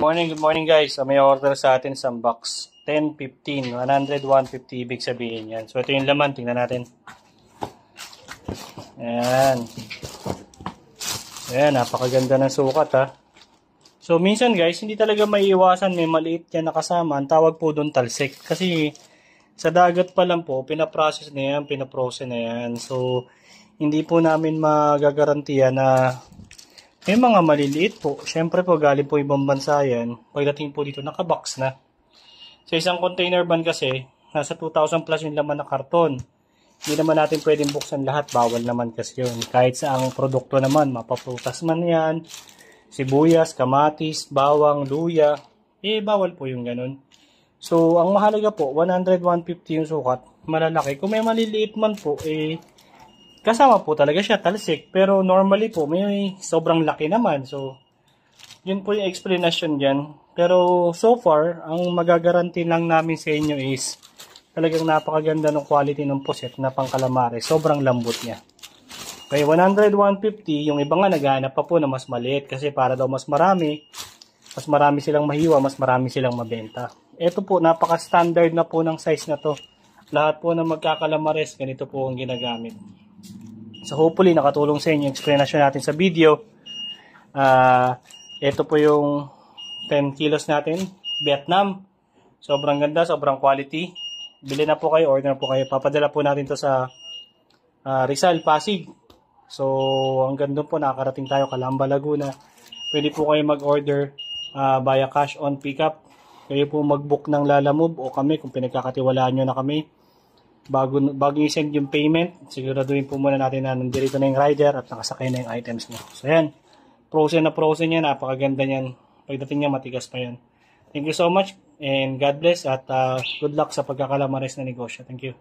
Good morning guys. May order sa atin sa box. 10, 15, 100, 150 ibig sabihin yan. So ito yung laman, tingnan natin. Ayan. Ayan, napakaganda ng sukat ha. So minsan guys, hindi talaga maiiwasan, may maliit yan nakasama. Ang tawag po doon talsik. Kasi sa dagat pa lang po, pinaprocess na yan, pinaprocess na yan. So hindi po namin magagarantiya na may mga maliliit po. Siyempre po, galing po ibang bansa yan. Pagdating po dito, nakabox na. Sa isang container van kasi, nasa 2,000 plus yung laman na karton. Hindi naman natin pwedeng buksan lahat. Bawal naman kasi yun. Kahit sa ang produkto naman, mapaprutas man yan, sibuyas, kamatis, bawang, luya. Bawal po yung ganun. So, ang mahalaga po, 100, 150 yung sukat. Malalaki. Kung may maliliit man po, kasama po talaga siya, talsik. Pero normally po, may sobrang laki naman. So, yun po yung explanation dyan. Pero so far, ang magagaranti lang namin sa inyo is talagang napakaganda ng quality ng puset na pang calamari. Sobrang lambot niya. Okay, 100, 150. Yung iba nga naghahanap pa po na mas maliit kasi para daw mas marami silang mahiwa, mas marami silang mabenta. Ito po, napaka-standard na po ng size na to. Lahat po ng magkakalamares, ganito po ang ginagamit. So hopefully nakatulong sa inyo yung explanation natin sa video. Ito po yung 10 kilos natin, Vietnam. Sobrang ganda, sobrang quality. Bili na po kayo, order po kayo. Papadala po natin to sa Rizal, Pasig. So hanggang doon po nakakarating tayo, Calamba, Laguna. Pwede po kayo mag-order via cash on pickup. Kayo po mag-book ng Lalamove o kami kung pinagkakatiwalaan nyo na kami. Bago i-send yung payment, siguraduhin po muna natin na nandito na yung rider at nakasakay na yung items mo. So yan, frozen na frozen yan, napakaganda yan. Pagdating niya matigas pa yan. Thank you so much and God bless at good luck sa pagkakalamares na negosyo. Thank you.